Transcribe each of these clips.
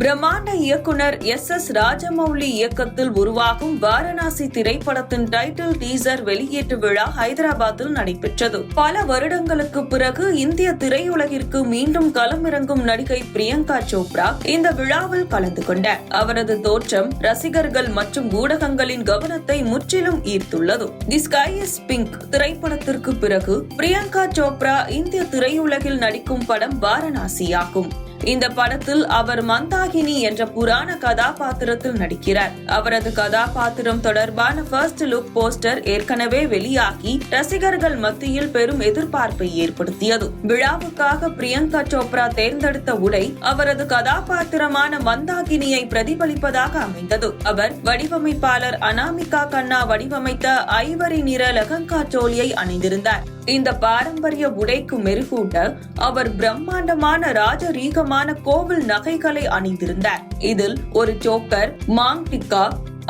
பிரம்மாண்ட இயக்குனர் எஸ் ராஜமௌலி இயக்கத்தில் உருவாகும் வாரணாசி திரைப்படத்தின் டைட்டில் டீசர் வெளியீட்டு விழா ஹைதராபாத்தில் நடைபெற்றது. பல வருடங்களுக்கு பிறகு இந்திய திரையுலகிற்கு மீண்டும் களமிறங்கும் நடிகை பிரியங்கா சோப்ரா இந்த விழாவில் கலந்து கொண்டார். அவரது தோற்றம் ரசிகர்கள் மற்றும் ஊடகங்களின் கவனத்தை முற்றிலும் ஈர்த்துள்ளது. தி ஸ்கை இஸ் பிங்க் திரைப்படத்திற்கு பிறகு பிரியங்கா சோப்ரா இந்திய திரையுலகில் நடிக்கும் படம் வாரணாசி ஆகும். இந்த படத்தில் அவர் மந்தாகினி என்ற புராண கதாபாத்திரத்தில் நடிக்கிறார். அவரது கதாபாத்திரம் தொடர்பான ஃபர்ஸ்ட் லுக் போஸ்டர் ஏற்கனவே வெளியாகி ரசிகர்கள் மத்தியில் பெரும் எதிர்பார்ப்பை ஏற்படுத்தியது. விழாவுக்காக பிரியங்கா சோப்ரா தேர்ந்தெடுத்த உடை அவரது கதாபாத்திரமான மந்தாகினியை பிரதிபலிப்பதாக அமைந்தது. அவர் வடிவமைப்பாளர் அனாமிகா கண்ணா வடிவமைத்த ஐவரி நிற லெஹங்கா சோலியை அணிந்திருந்தார். இந்த பாரம்பரிய உடைக்கு மெருகூட்ட அவர் பிரம்மாண்டமான ராஜரீகமான கோவில் நகைகளை அணிந்திருந்தார். இதில் ஒரு சோக்கர், மாங் டிக்கா,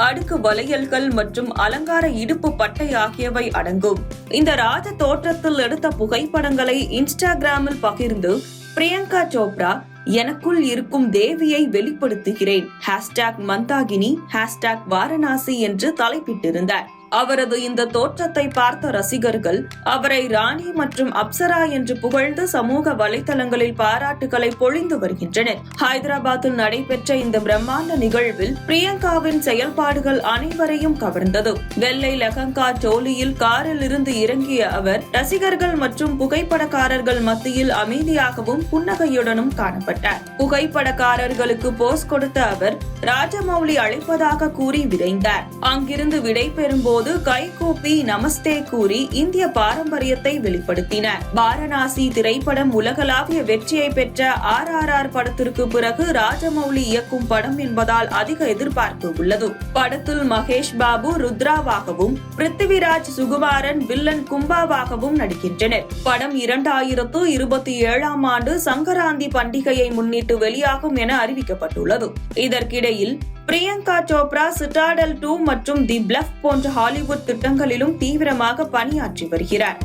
அடுக்கு வளையல்கள் மற்றும் அலங்கார இடுப்பு பட்டை ஆகியவை அடங்கும். இந்த ராஜ தோற்றத்தில் எடுத்த புகைப்படங்களை இன்ஸ்டாகிராமில் பகிர்ந்து பிரியங்கா சோப்ரா எனக்குள் இருக்கும் தேவியை வெளிப்படுத்துகிறேன் #மந்தாகினி #வாரணாசி என்று தலைப்பிட்டிருந்தார். அவரது இந்த தோற்றத்தை பார்த்த ரசிகர்கள் அவரை ராணி மற்றும் அப்சரா என்று புகழ்ந்து சமூக வலைதளங்களில் பாராட்டுகளை பொழிந்து வருகின்றனர். ஹைதராபாத்தில் நடைபெற்ற இந்த பிரம்மாண்ட நிகழ்வில் பிரியங்காவின் செயல்பாடுகள் அனைவரையும் கவர்ந்தது. வெள்ளை லெஹங்கா சோலியில் காரில் இருந்து இறங்கிய அவர் ரசிகர்கள் மற்றும் புகைப்படக்காரர்கள் மத்தியில் அமைதியாகவும் புன்னகையுடனும் காணப்பட்டார். புகைப்படக்காரர்களுக்கு போஸ் கொடுத்த அவர் ராஜமௌலி அழைப்பதாக கூறி விரைந்தார். அங்கிருந்து விடை பெறும்போது கைகூப்பி நமஸ்தே கூறி இந்திய பாரம்பரியத்தை வெளிப்படுத்தினார். வாரணாசி திரைப்படம் உலகளாவிய வெற்றியை பெற்ற RRR படத்திற்கு பிறகு ராஜமௌலி இயக்கும் படம் என்பதால் அதிக எதிர்பார்ப்பு உள்ளது. படத்தில் மகேஷ் பாபு ருத்ராவாகவும் பிருத்திவிராஜ் சுகுமாரன் வில்லன் கும்பாவாகவும் நடிக்கின்றனர். படம் 2027ஆம் ஆண்டு சங்கராந்தி பண்டிகையை முன்னிட்டு வெளியாகும் என அறிவிக்கப்பட்டுள்ளது. இதற்கிடையில் பிரியங்கா சோப்ரா சிட்டாடல் 2 மற்றும் தி பிளஃப் போன்ற ஹாலிவுட் திட்டங்களிலும் தீவிரமாக பணியாற்றி வருகிறார்.